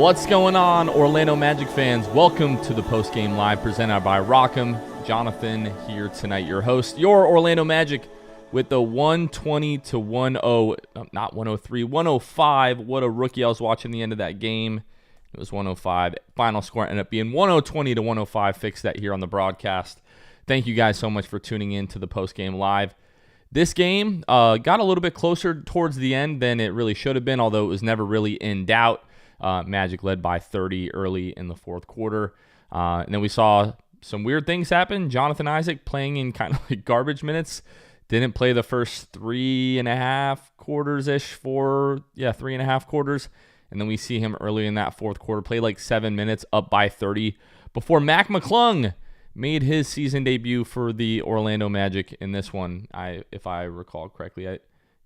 What's going on, Orlando Magic fans? Welcome to the Postgame Live presented by Rock'em. Jonathan here tonight, your host, your Orlando Magic, with the 120 to 1-0, not 103, 105. What a rookie. I was watching the end of that game. It was 105. Final score ended up being 120 to 105. Fixed that here on the broadcast. Thank you guys so much for tuning in to the Postgame Live. This game got a little bit closer towards the end than it really should have been, although it was never really in doubt. Magic led by 30 early in the fourth quarter. And then we saw some weird things happen. Jonathan Isaac playing in kind of like garbage minutes. Didn't play the first 3.5 quarters-ish 3.5 quarters. And then we see him early in that fourth quarter play like 7 minutes, up by 30, before Mac McClung made his season debut for the Orlando Magic in this one. If I recall correctly,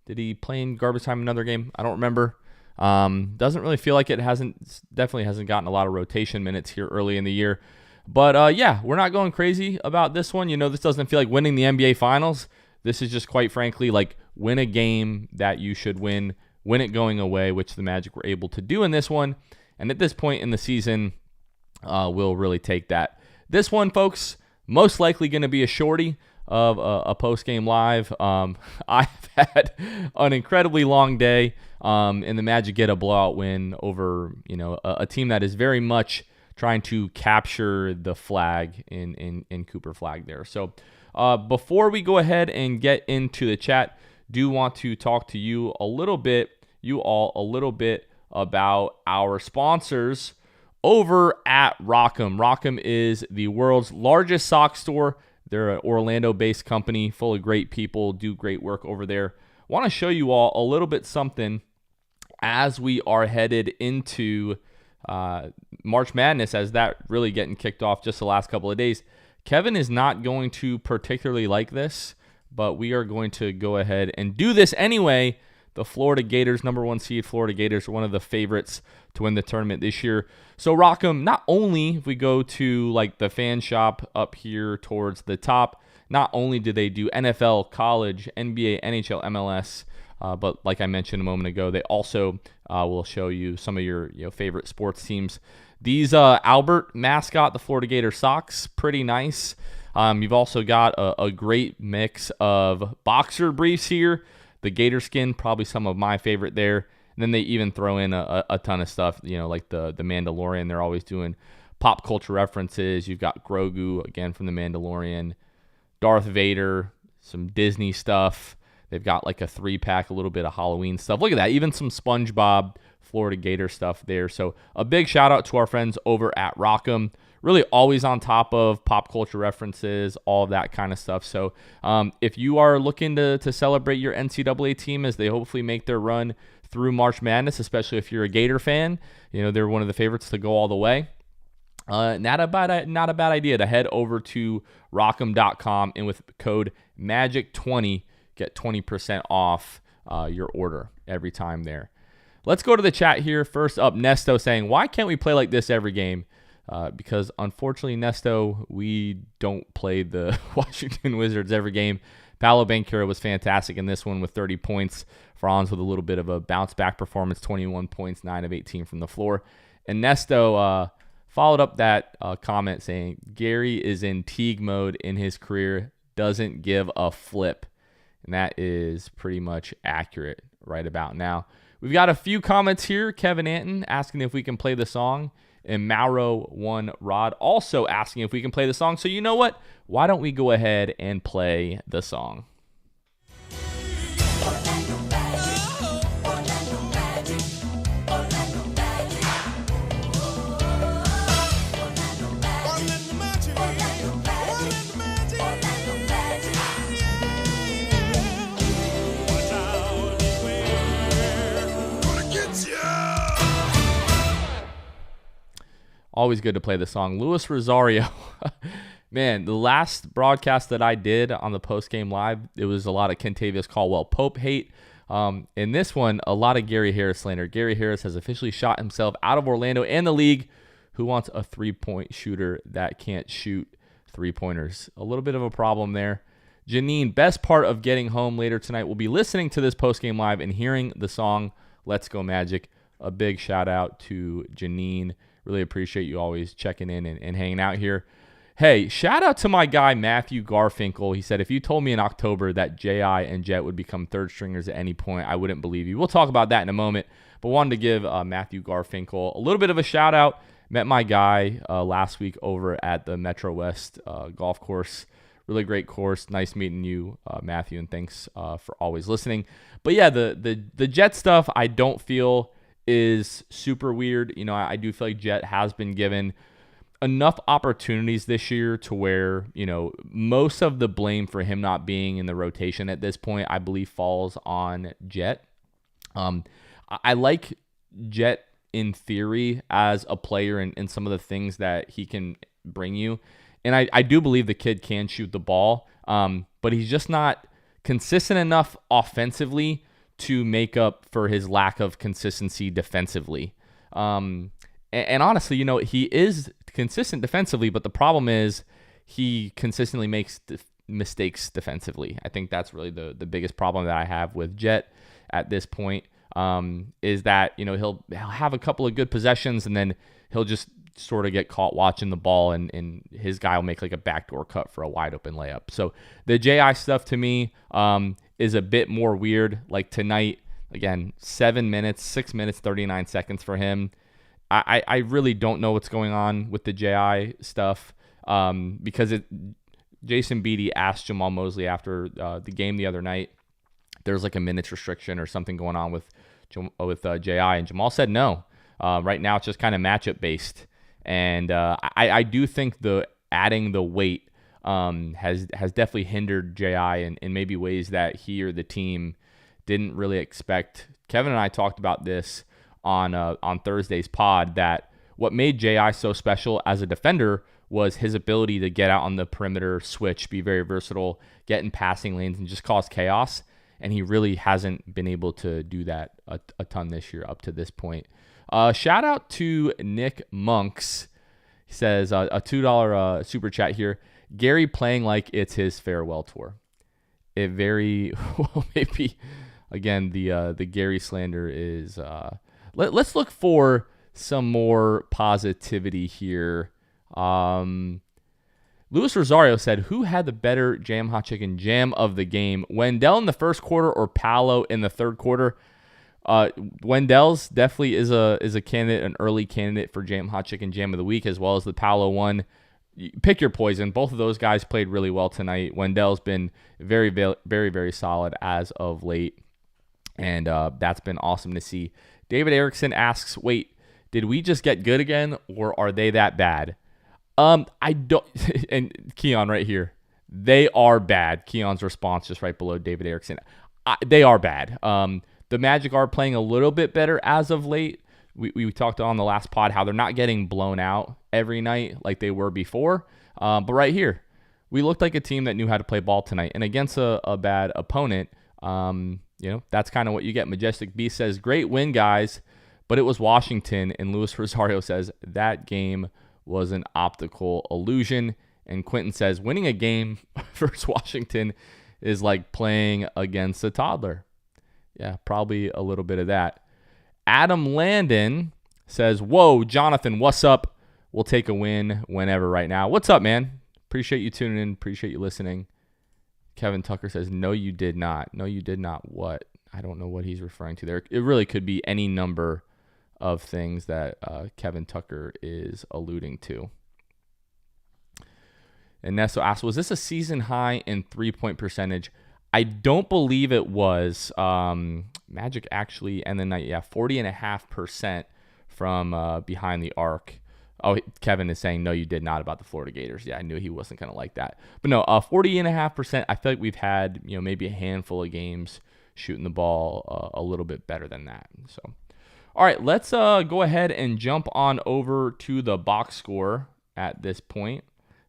did he play in garbage time another game? I don't remember. Doesn't really feel like it definitely hasn't gotten a lot of rotation minutes here early in the year. But yeah, we're not going crazy about this one. You know, this doesn't feel like winning the NBA Finals. This is just quite frankly like win a game that you should win it going away, which the Magic were able to do in this one. And at this point in the season, we'll really take that. This one, folks, most likely going to be a shorty of a post-game live. I've had an incredibly long day, and the Magic get a blowout win over a team that is very much trying to capture the flag in Cooper Flag there. So before we go ahead and get into the chat, do want to talk to you all a little bit about our sponsors over at Rock'em. Rock'em is the world's largest sock store. They're an Orlando-based company full of great people, do great work over there. Want to show you all a little bit something as we are headed into March Madness, as that really getting kicked off just the last couple of days. Kevin is not going to particularly like this, but we are going to go ahead and do this anyway. The Florida Gators, number 1 seed Florida Gators, are one of the favorites to win the tournament this year. So Rock'em, not only if we go to like the fan shop up here towards the top, not only do they do NFL, college, NBA, NHL, MLS, but like I mentioned a moment ago, they also will show you some of your favorite sports teams. These Albert mascot, the Florida Gator socks, pretty nice. You've also got a great mix of boxer briefs here. The Gator skin, probably some of my favorite there. And then they even throw in a ton of stuff, like the Mandalorian. They're always doing pop culture references. You've got Grogu, again, from the Mandalorian. Darth Vader, some Disney stuff. They've got like a 3-pack, a little bit of Halloween stuff. Look at that. Even some SpongeBob, Florida Gator stuff there. So a big shout out to our friends over at Rock'em. Really always on top of pop culture references, all of that kind of stuff. So if you are looking to celebrate your NCAA team as they hopefully make their run through March Madness, especially if you're a Gator fan, they're one of the favorites to go all the way. Not a bad idea to head over to Rock'em.com and with code MAGIC20 get 20% off your order every time there. Let's go to the chat here. First up, Nesto saying, why can't we play like this every game? Because unfortunately, Nesto, we don't play the Washington Wizards every game. Paolo Banchero was fantastic in this one with 30 points. Franz with a little bit of a bounce-back performance, 21 points, 9 of 18 from the floor. And Nesto followed up that comment saying, Gary is in Teague mode in his career, doesn't give a flip. And that is pretty much accurate right about now. We've got a few comments here. Kevin Anton asking if we can play the song. And Mauro1 Rod also asking if we can play the song. So you know what? Why don't we go ahead and play the song? Always good to play the song. Luis Rosario. Man, the last broadcast that I did on the postgame live, it was a lot of Kentavious Caldwell-Pope hate. In this one, a lot of Gary Harris slander. Gary Harris has officially shot himself out of Orlando and the league. Who wants a three-point shooter that can't shoot three-pointers? A little bit of a problem there. Janine, best part of getting home later tonight will be listening to this postgame live and hearing the song Let's Go Magic a big shout out to Janine. Really appreciate you always checking in and hanging out here. Hey, shout out to my guy, Matthew Garfinkel. He said, if you told me in October that J.I. and Jet would become third stringers at any point, I wouldn't believe you. We'll talk about that in a moment, but wanted to give Matthew Garfinkel a little bit of a shout out. Met my guy last week over at the Metro West golf course. Really great course. Nice meeting you, Matthew, and thanks for always listening. But yeah, the Jet stuff I don't feel is super weird. You know, I do feel like Jet has been given enough opportunities this year to where, you know, most of the blame for him not being in the rotation at this point, I believe, falls on Jet. I like Jet in theory as a player and some of the things that he can bring you. And I do believe the kid can shoot the ball, but he's just not consistent enough offensively to make up for his lack of consistency defensively. And honestly, you know, he is consistent defensively, but the problem is he consistently makes mistakes defensively. I think that's really the biggest problem that I have with Jet at this point, is that, you know, he'll have a couple of good possessions and then he'll just sort of get caught watching the ball and his guy will make like a backdoor cut for a wide open layup. So the JI stuff to me is a bit more weird. Like tonight, again, 6 minutes, 39 seconds for him. I really don't know what's going on with the JI stuff because Jason Beatty asked Jamal Mosley after the game the other night, there's like a minutes restriction or something going on with JI, and Jamal said no. Right now it's just kind of matchup based. And I do think adding the weight has definitely hindered J.I. in maybe ways that he or the team didn't really expect. Kevin and I talked about this on Thursday's pod, that what made J.I. so special as a defender was his ability to get out on the perimeter, switch, be very versatile, get in passing lanes, and just cause chaos. And he really hasn't been able to do that a ton this year up to this point. Shout out to Nick Monks. He says a $2 super chat here. Gary playing like it's his farewell tour. It very well, maybe again the Gary slander is. Let's look for some more positivity here. Luis Rosario said, "Who had the better jam hot chicken jam of the game? Wendell in the first quarter or Paolo in the third quarter?" Wendell's definitely is a candidate, an early candidate for Jam Hot Chicken Jam of the Week, as well as the Paolo one. Pick your poison. Both of those guys played really well tonight. Wendell's been very, very, very solid as of late, and that's been awesome to see. David Erickson asks, "Wait, did we just get good again, or are they that bad?" I don't. And Keon right here, they are bad. Keon's response just right below David Erickson. They are bad. The Magic are playing a little bit better as of late. We talked on the last pod how they're not getting blown out every night like they were before. But right here, we looked like a team that knew how to play ball tonight. And against a bad opponent, that's kind of what you get. Majestic Beast says, "Great win, guys, but it was Washington." And Luis Rosario says, "That game was an optical illusion." And Quentin says, "Winning a game versus Washington is like playing against a toddler." Yeah, probably a little bit of that. Adam Landon says, "Whoa, Jonathan, what's up? We'll take a win whenever right now." What's up, man? Appreciate you tuning in. Appreciate you listening. Kevin Tucker says, "No, you did not." No, you did not what? I don't know what he's referring to there. It really could be any number of things that Kevin Tucker is alluding to. And Nesso asks, "Was this a season high in three-point percentage?" I don't believe it was. Magic actually ended the night, 40.5% from behind the arc. Oh, Kevin is saying, "No, you did not," about the Florida Gators. Yeah, I knew he wasn't going to like that. But no, 40.5%. I feel like we've had, maybe a handful of games shooting the ball a little bit better than that. So, all right, let's go ahead and jump on over to the box score at this point.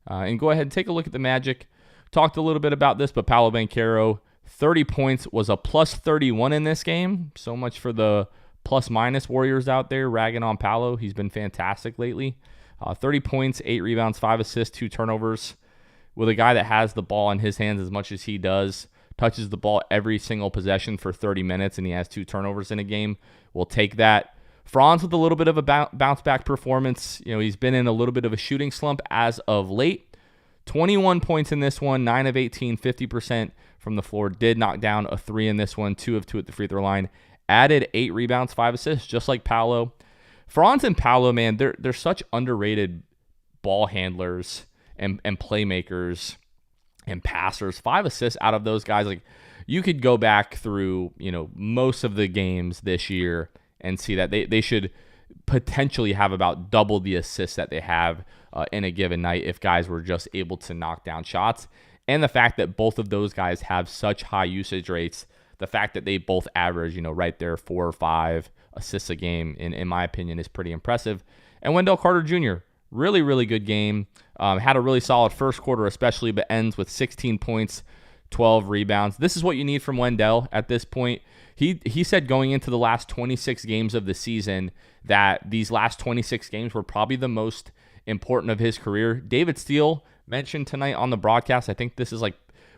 And go ahead and take a look at the Magic. Talked a little bit about this, but Paolo Banchero, 30 points, was a plus 31 in this game. So much for the plus-minus Warriors out there ragging on Paolo. He's been fantastic lately. 30 points, 8 rebounds, 5 assists, 2 turnovers. With a guy that has the ball in his hands as much as he does, touches the ball every single possession for 30 minutes, and he has 2 turnovers in a game, we'll take that. Franz with a little bit of a bounce back performance. He's been in a little bit of a shooting slump as of late. 21 points in this one, 9 of 18, 50% from the floor. Did knock down a 3 in this one, 2 of 2 at the free throw line. Added 8 rebounds, 5 assists, just like Paolo. Franz and Paolo, man, they're such underrated ball handlers and playmakers and passers. 5 assists out of those guys. Like, you could go back through, most of the games this year and see that they should potentially have about double the assists that they have in a given night if guys were just able to knock down shots. And the fact that both of those guys have such high usage rates, the fact that they both average, right there 4 or 5 assists a game, in my opinion, is pretty impressive. And Wendell Carter Jr., really, really good game. Had a really solid first quarter especially, but ends with 16 points, 12 rebounds. This is what you need from Wendell at this point. He said going into the last 26 games of the season that these last 26 games were probably the most important of his career. David Steele mentioned tonight on the broadcast, I think this is like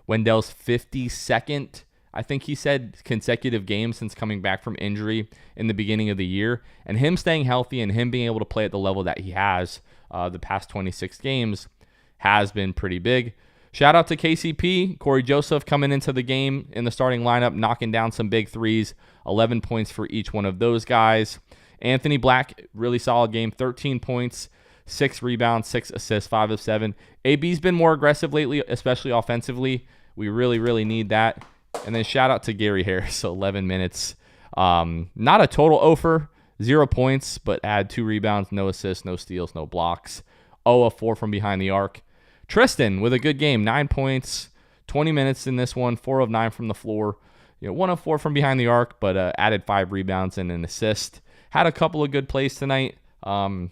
Wendell's 52nd, I think he said, consecutive game since coming back from injury in the beginning of the year. And him staying healthy and him being able to play at the level that he has the past 26 games has been pretty big. Shout out to KCP, Corey Joseph coming into the game in the starting lineup, knocking down some big threes, 11 points for each one of those guys. Anthony Black, really solid game, 13 points, 6 rebounds, 6 assists, 5 of 7. AB's been more aggressive lately, especially offensively. We really, really need that. And then shout out to Gary Harris, 11 minutes. Not a total offer, 0 points, but had 2 rebounds, no assists, no steals, no blocks. 0 of 4 from behind the arc. Tristan with a good game, 9 points, 20 minutes in this one, 4 of 9 from the floor. 1 of 4 from behind the arc, but added 5 rebounds and an assist. Had a couple of good plays tonight. But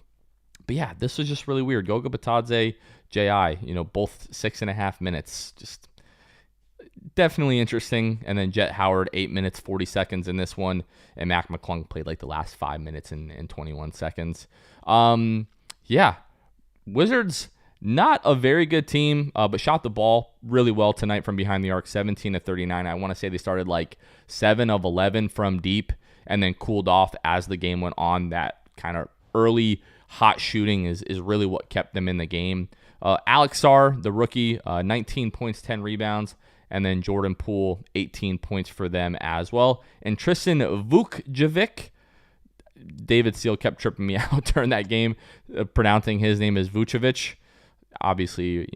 yeah, this was just really weird. Goga Batadze, J.I., both 6.5 minutes. Just definitely interesting. And then Jet Howard, 8 minutes, 40 seconds in this one. And Mac McClung played like the last 5 minutes and 21 seconds. Yeah, Wizards, not a very good team, but shot the ball really well tonight from behind the arc, 17 of 39. I want to say they started like 7 of 11 from deep and then cooled off as the game went on. That kind of early hot shooting is really what kept them in the game. Alex Sarr, the rookie, 19 points, 10 rebounds. And then Jordan Poole, 18 points for them as well. And Tristan Vukjevic, David Steele kept tripping me out during that game, pronouncing his name as Vucevic. Obviously,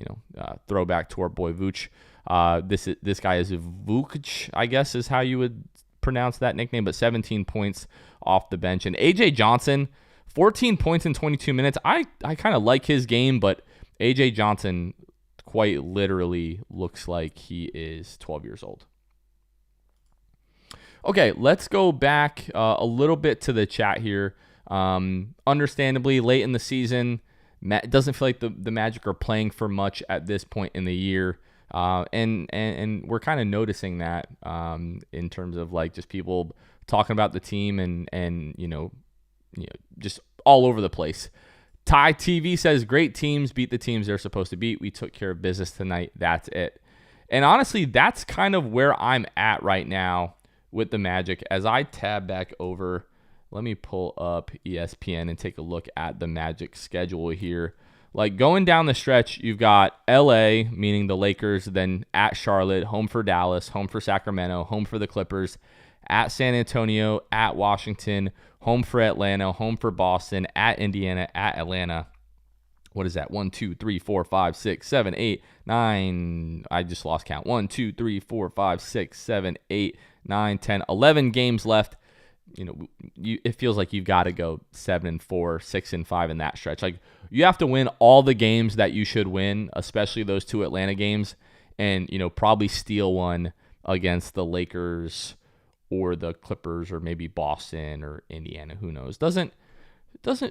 throwback to our boy Vooch. This guy is Vuk, I guess is how you would pronounce that nickname, but 17 points off the bench. And AJ Johnson, 14 points in 22 minutes. I kind of like his game, but AJ Johnson quite literally looks like he is 12 years old. Okay, let's go back a little bit to the chat here. Understandably, late in the season, it doesn't feel like the Magic are playing for much at this point in the year. And we're kind of noticing that in terms of like just people talking about the team and just all over the place. Ty TV says, great teams beat the teams they're supposed to beat. We took care of business tonight. That's it. And honestly, that's kind of where I'm at right now with the Magic. As I tab back over, let me pull up ESPN and take a look at the Magic schedule here. Like going down the stretch, you've got LA, meaning the Lakers, then at Charlotte, home for Dallas, home for Sacramento, home for the Clippers, at San Antonio, at Washington, home for Atlanta, home for Boston, at Indiana, at Atlanta. What is that? 1, 2, 3, 4, 5, 6, 7, 8, 9. I just lost count. 1, 2, 3, 4, 5, 6, 7, 8, 9, 10, 11 games left. It feels like you've got to go 7-4, 6-5 in that stretch. Like you have to win all the games that you should win, especially those 2 Atlanta games, and probably steal one against the Lakers or the Clippers or maybe Boston or Indiana. Who knows? Doesn't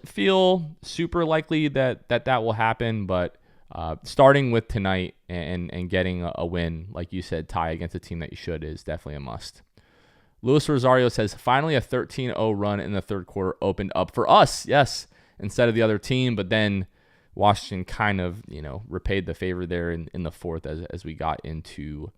feel super likely that will happen, but starting with tonight and getting a win, like you said, tie against a team that you should, is definitely a must. Luis Rosario says, finally a 13-0 run in the third quarter opened up for us, yes, instead of the other team, but then Washington kind of, repaid the favor there in the fourth as we got into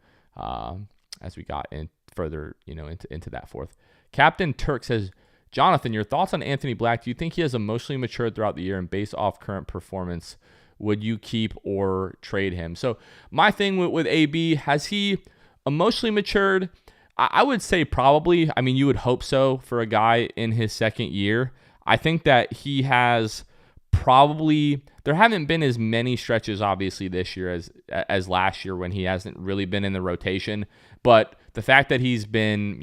further, into that fourth. Captain Turk says, Jonathan, your thoughts on Anthony Black? Do you think he has emotionally matured throughout the year, and based off current performance, would you keep or trade him? So my thing with AB, has he emotionally matured? I would say probably. I mean, you would hope so for a guy in his second year. I think that he has probably, there haven't been as many stretches obviously this year as last year when he hasn't really been in the rotation, but the fact that he's been,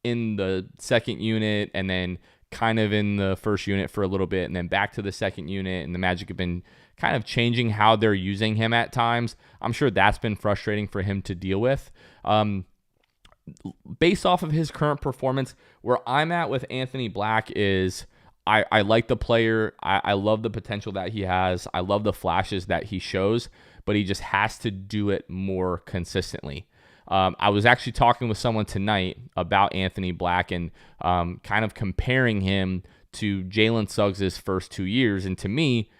in the second unit and then kind of in the first unit for a little bit and then back to the second unit, and the Magic have been kind of changing how they're using him at times. I'm sure that's been frustrating for him to deal with. Based off of his current performance, where I'm at with Anthony Black is I like the player. I love the potential that he has. I love the flashes that he shows, but he just has to do it more consistently. I was actually talking with someone tonight about Anthony Black and kind of comparing him to Jalen Suggs' first 2 years. And to me,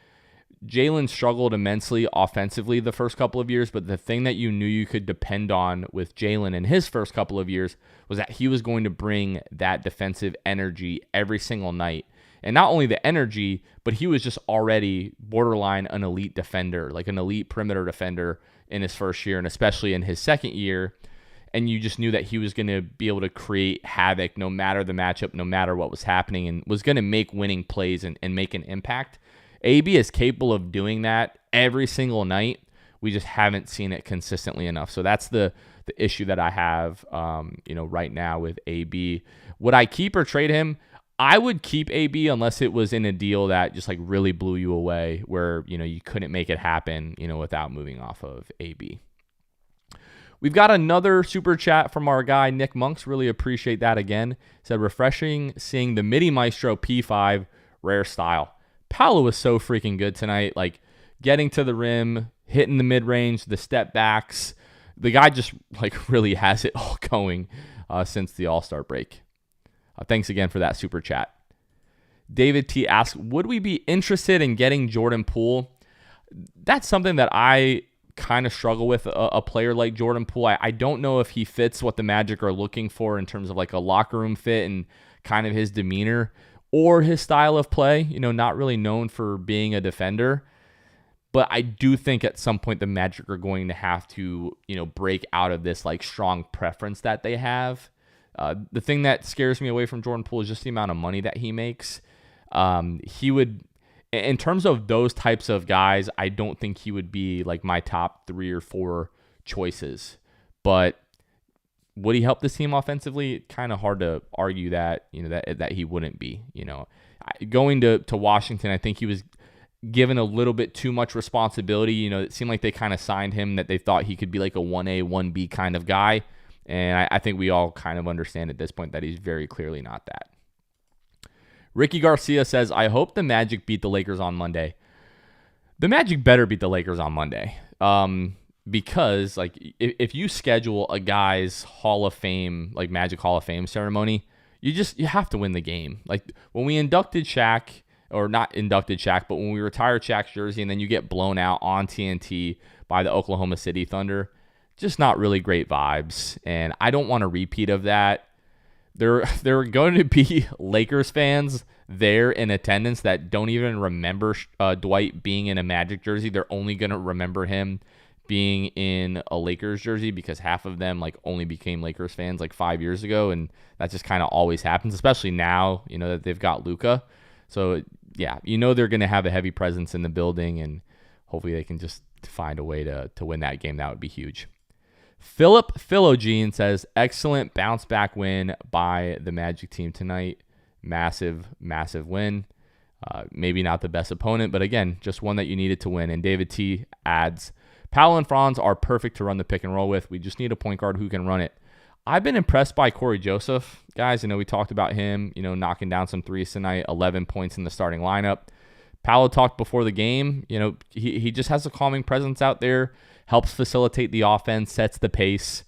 Jalen struggled immensely offensively the first couple of years, but the thing that you knew you could depend on with Jalen in his first couple of years was that he was going to bring that defensive energy every single night. And not only the energy, but he was just already borderline an elite defender, like an elite perimeter defender in his first year, and especially in his second year. And you just knew that he was going to be able to create havoc no matter the matchup, no matter what was happening, and was going to make winning plays and make an impact. AB is capable of doing that every single night. We just haven't seen it consistently enough. So that's the issue that I have right now with AB. Would I keep or trade him? I would keep AB unless it was in a deal that just like really blew you away, where you couldn't make it happen without moving off of AB. We've got another super chat from our guy Nick Monks. Really appreciate that again. Said, refreshing seeing the Midi Maestro P5 rare style. Paolo was so freaking good tonight, like getting to the rim, hitting the mid-range, the step backs. The guy just like really has it all going since the All-Star break. Thanks again for that super chat. David T asks, would we be interested in getting Jordan Poole? That's something that I kind of struggle with, a player like Jordan Poole. I don't know if he fits what the Magic are looking for in terms of like a locker room fit and kind of his demeanor or his style of play, not really known for being a defender. But I do think at some point the Magic are going to have to, break out of this like strong preference that they have. The thing that scares me away from Jordan Poole is just the amount of money that he makes. He would, in terms of those types of guys, I don't think he would be like my top 3 or 4 choices. But would he help this team offensively? Kind of hard to argue that, that he wouldn't be. Going to Washington, I think he was given a little bit too much responsibility. It seemed like they kind of signed him that they thought he could be like a 1A, 1B kind of guy. And I think we all kind of understand at this point that he's very clearly not that. Ricky Garcia says, I hope the Magic beat the Lakers on Monday. The Magic better beat the Lakers on Monday. Because like if you schedule a guy's Hall of Fame, like Magic Hall of Fame ceremony, you have to win the game. Like when we inducted Shaq, or not inducted Shaq, but when we retired Shaq's jersey and then you get blown out on TNT by the Oklahoma City Thunder, just not really great vibes. And I don't want a repeat of that. There are going to be Lakers fans there in attendance that don't even remember Dwight being in a Magic jersey. They're only going to remember him being in a Lakers jersey because half of them like only became Lakers fans like 5 years ago, and that just kind of always happens, especially now, that they've got Luka. So yeah, they're going to have a heavy presence in the building, and hopefully they can just find a way to win that game. That would be huge. Philip Philogene says, excellent bounce back win by the Magic team tonight. Massive, massive win. Maybe not the best opponent, but again, just one that you needed to win. And David T adds, Powell and Franz are perfect to run the pick and roll with. We just need a point guard who can run it. I've been impressed by Corey Joseph, guys. I know we talked about him, knocking down some threes tonight, 11 points in the starting lineup. Paolo talked before the game. He just has a calming presence out there, helps facilitate the offense, sets the pace.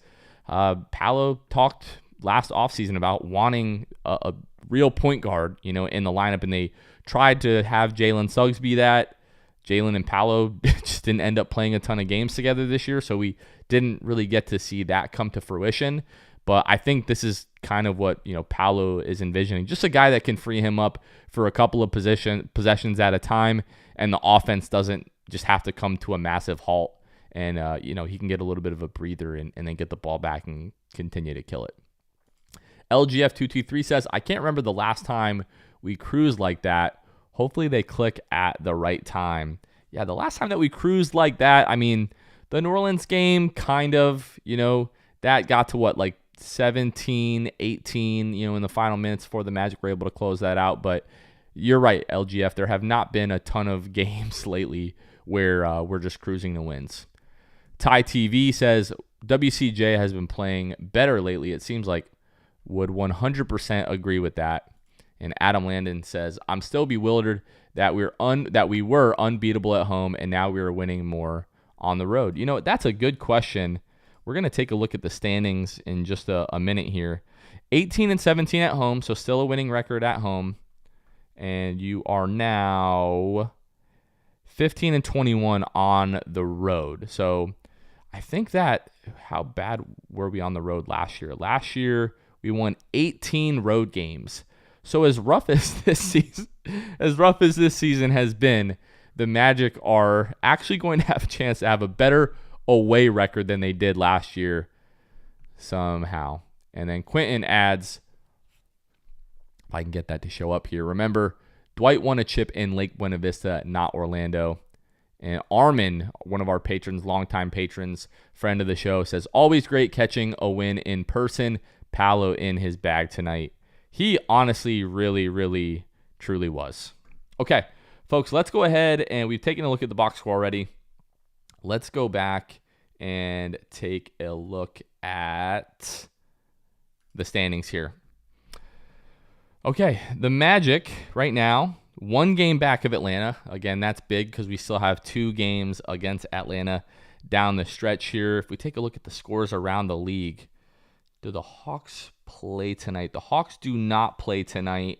Paolo talked last offseason about wanting a real point guard, in the lineup, and they tried to have Jalen Suggs be that. Jalen and Paolo just didn't end up playing a ton of games together this year, so we didn't really get to see that come to fruition. But I think this is kind of what, Paolo is envisioning. Just a guy that can free him up for a couple of possessions at a time, and the offense doesn't just have to come to a massive halt. And, he can get a little bit of a breather and then get the ball back and continue to kill it. LGF223 says, I can't remember the last time we cruised like that. Hopefully they click at the right time. Yeah, the last time that we cruised like that, I mean, the New Orleans game kind of, that got to what, like 17, 18, in the final minutes before the Magic were able to close that out. But you're right, LGF. There have not been a ton of games lately where we're just cruising to wins. Ty TV says, WCJ has been playing better lately, it seems like. Would 100% agree with that. And Adam Landon says, I'm still bewildered that we were unbeatable at home and now we are winning more on the road. That's a good question. We're going to take a look at the standings in just a minute here. 18-17 at home, so still a winning record at home. And you are now 15-21 on the road. So I think that, how bad were we on the road last year? Last year, we won 18 road games. So as rough as this season has been, the Magic are actually going to have a chance to have a better away record than they did last year somehow. And then Quentin adds, if I can get that to show up here, remember, Dwight won a chip in Lake Buena Vista, not Orlando. And Armin, one of our patrons, longtime patrons, friend of the show, says, always great catching a win in person. Paolo in his bag tonight. He honestly really, really, truly was. Okay, folks, let's go ahead, and we've taken a look at the box score already. Let's go back and take a look at the standings here. Okay, the Magic right now, 1 game back of Atlanta. Again, that's big because we still have 2 games against Atlanta down the stretch here. If we take a look at the scores around the league, do the Hawks play tonight? The Hawks do not play tonight.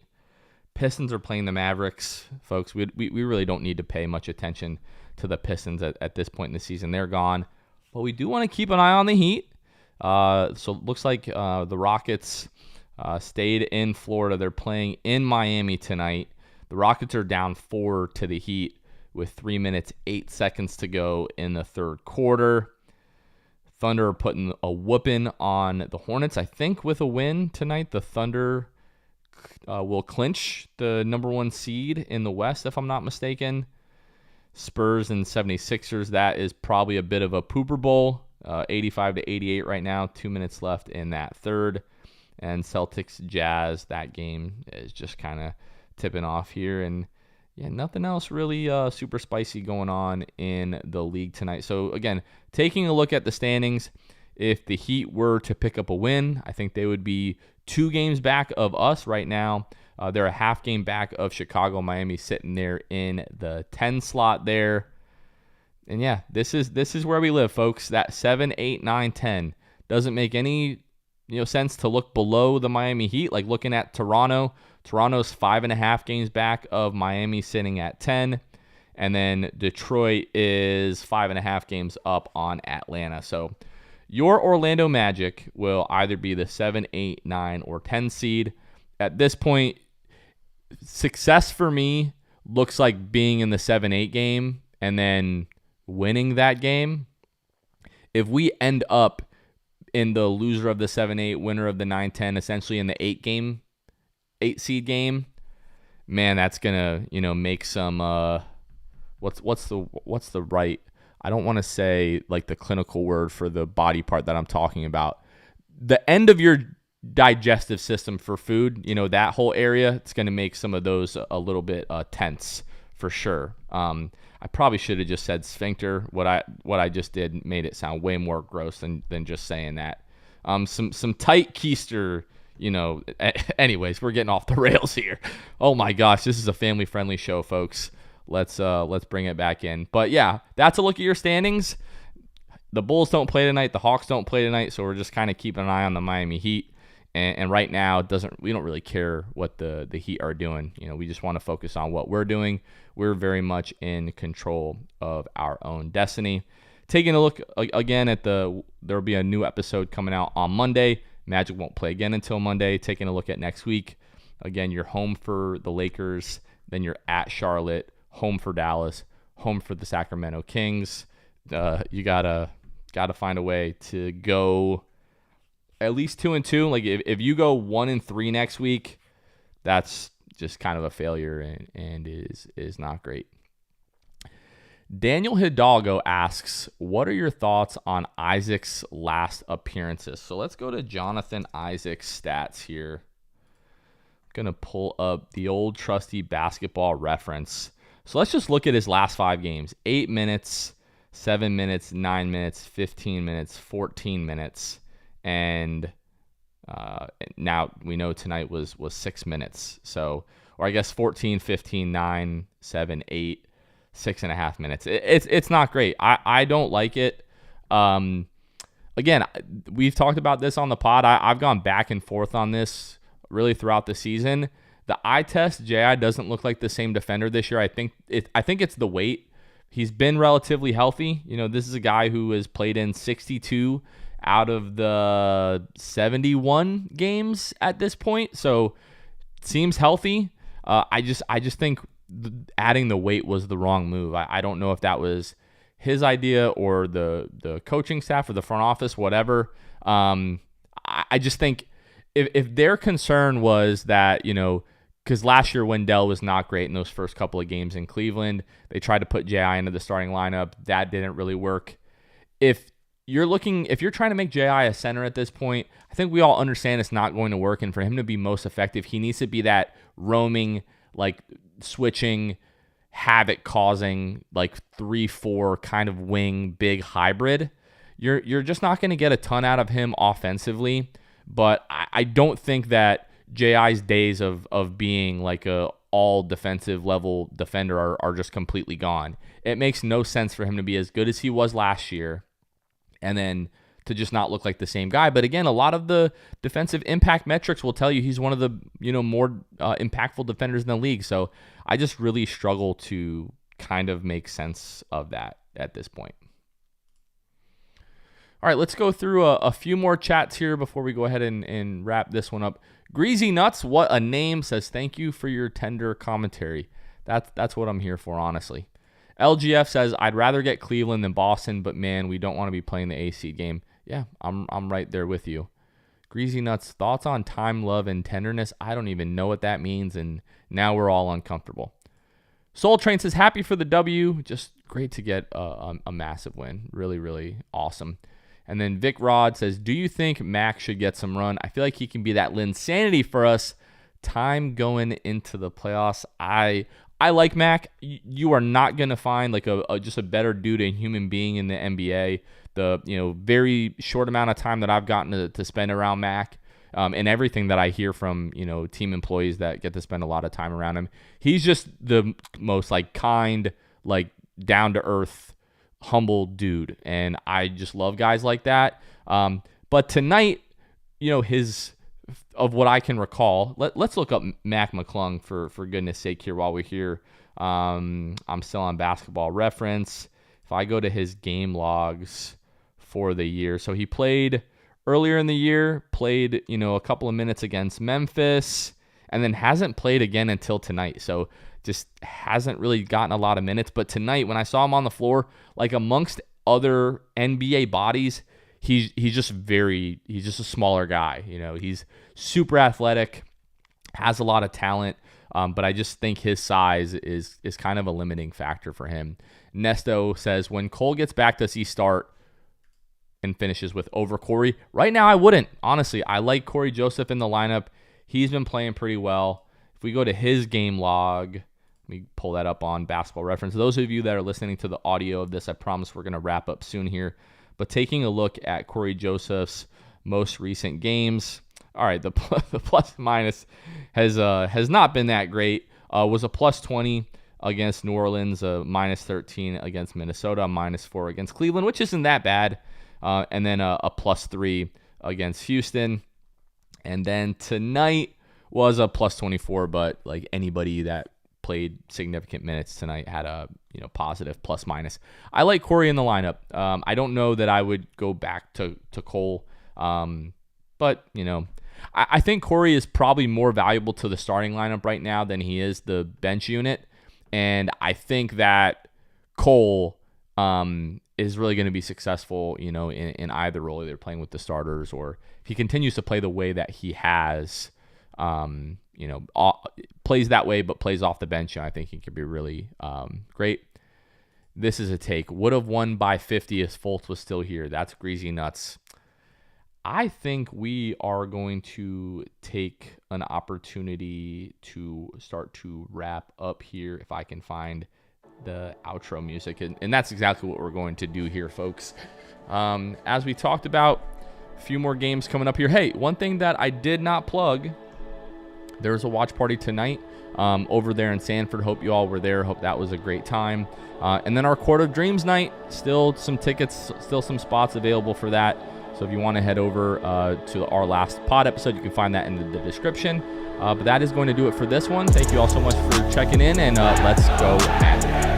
Pistons are playing the Mavericks. Folks, we really don't need to pay much attention to the Pistons at this point in the season. They're gone. But we do want to keep an eye on the Heat. So it looks like the Rockets stayed in Florida. They're playing in Miami tonight. The Rockets are down 4 to the Heat with 3 minutes, 8 seconds to go in the third quarter. Thunder are putting a whooping on the Hornets. I think with a win tonight, the Thunder will clinch the number 1 seed in the West, if I'm not mistaken. Spurs and 76ers, that is probably a bit of a pooper bowl. 85-88 right now, 2 minutes left in that third. And Celtics Jazz, that game is just kind of tipping off here. And yeah, nothing else really super spicy going on in the league tonight. So again, taking a look at the standings, if the Heat were to pick up a win, I think they would be 2 games back of us right now. They're a half game back of Chicago. Miami sitting there in the 10 slot there. And yeah, this is where we live, folks. That 7, 8, 9, 10 doesn't make any sense to look below the Miami Heat. Like looking at Toronto. Toronto's 5.5 games back of Miami, sitting at 10. And then Detroit is 5.5 games up on Atlanta. So your Orlando Magic will either be the 7, 8, 9, or 10 seed. At this point, success for me looks like being in the 7-8 game and then winning that game. If we end up in the loser of the 7-8, winner of the 9-10, essentially in the 8 seed game, man, that's gonna make some what's the right, I don't want to say like the clinical word for the body part that I'm talking about, the end of your digestive system for food, that whole area, it's gonna make some of those a little bit tense for sure. I probably should have just said sphincter. What I just did made it sound way more gross than just saying that. Some tight keister. Anyways, we're getting off the rails here. Oh my gosh, this is a family-friendly show, folks. Let's bring it back in. But yeah, that's a look at your standings. The Bulls don't play tonight. The Hawks don't play tonight. So we're just kind of keeping an eye on the Miami Heat. And right now, we don't really care what the Heat are doing. We just want to focus on what we're doing. We're very much in control of our own destiny. Taking a look again at there'll be a new episode coming out on Monday. Magic won't play again until Monday. Taking a look at next week, again, you're home for the Lakers, then you're at Charlotte, home for Dallas, home for the Sacramento Kings. You gotta find a way to go at least 2-2. Like if you go 1-3 next week, that's just kind of a failure and is not great. Daniel Hidalgo asks, what are your thoughts on Isaac's last appearances? So let's go to Jonathan Isaac's stats here. I'm going to pull up the old trusty basketball reference. So let's just look at his last 5 games. 8 minutes, 7 minutes, 9 minutes, 15 minutes, 14 minutes. And now we know tonight was 6 minutes. So, or I guess 14, 15, 9, 7, 8. 6.5 minutes. It's not great. I don't like it. Again, we've talked about this on the pod. I've gone back and forth on this really throughout the season. The eye test, J.I. doesn't look like the same defender this year. I think it's the weight. He's been relatively healthy. You know, this is a guy who has played in 62 out of the 71 games at this point. So seems healthy. I just think adding the weight was the wrong move. I don't know if that was his idea or the coaching staff or the front office, whatever. I just think if their concern was that, you know, because last year Wendell was not great in those first couple of games in Cleveland, they tried to put J.I. into the starting lineup. That didn't really work. If you're trying to make J.I. a center at this point, I think we all understand it's not going to work. And for him to be most effective, he needs to be that roaming, like switching, havoc-causing, like 3-4 kind of wing, big hybrid. You're just not going to get a ton out of him offensively. But I don't think that J.I.'s days of being like a all defensive level defender are just completely gone. It makes no sense for him to be as good as he was last year and then to just not look like the same guy. But again, a lot of the defensive impact metrics will tell you he's one of the, you know, more impactful defenders in the league. So I just really struggle to kind of make sense of that at this point. All right, let's go through a few more chats here before we go ahead and wrap this one up. Greasy Nuts, what a name, says thank you for your tender commentary. That's what I'm here for, honestly. LGF says, I'd rather get Cleveland than Boston, but man, we don't want to be playing the AC game. Yeah, I'm right there with you. Greasy Nuts, thoughts on time, love, and tenderness? I don't even know what that means, and now we're all uncomfortable. Soul Train says, happy for the W. Just great to get a massive win. Really, really awesome. And then Vic Rod says, do you think Mac should get some run? I feel like he can be that Linsanity for us. Time going into the playoffs. I like Mac. You are not going to find like just a better dude, a human being in the NBA. The very short amount of time that I've gotten to spend around Mac, and everything that I hear from team employees that get to spend a lot of time around him, he's just the most like kind, like down to earth, humble dude, and I just love guys like that. But tonight, of what I can recall, let's look up Mac McClung for goodness sake here while we're here. I'm still on Basketball Reference. If I go to his game logs for the year, so he played earlier in the year, played a couple of minutes against Memphis, and then hasn't played again until tonight. So just hasn't really gotten a lot of minutes. But tonight, when I saw him on the floor, like amongst other NBA bodies, he's just a smaller guy. He's super athletic, has a lot of talent, but I just think his size is kind of a limiting factor for him. Nesto says, when Cole gets back, does he start? And finishes with over Corey. Right now, I wouldn't. Honestly, I like Corey Joseph in the lineup. He's been playing pretty well. If we go to his game log, let me pull that up on Basketball Reference. Those of you that are listening to the audio of this, I promise we're going to wrap up soon here. But taking a look at Corey Joseph's most recent games, all right, the plus minus has not been that great. Was a plus 20 against New Orleans, a minus 13 against Minnesota, a minus 4 against Cleveland, which isn't that bad. And then a plus 3 against Houston. And then tonight was a plus 24, but like anybody that played significant minutes tonight had a positive plus minus. I like Corey in the lineup. I don't know that I would go back to Cole. But, I think Corey is probably more valuable to the starting lineup right now than he is the bench unit. And I think that Cole is really going to be successful, in either role, either playing with the starters or if he continues to play the way that he has, plays that way but plays off the bench. I think he could be really great. This is a take. Would have won by 50 if Fultz was still here. That's greasy nuts. I think we are going to take an opportunity to start to wrap up here if I can find the outro music. And that's exactly what we're going to do here, folks. As we talked about, a few more games coming up here. Hey, one thing that I did not plug, there's a watch party tonight over there in Sanford. Hope you all were there. Hope that was a great time. And then our Court of Dreams night, still some tickets, still some spots available for that. So if you want to head over to our last pod episode, you can find that in the description. But that is going to do it for this one. Thank you all so much for checking in, and let's go at it.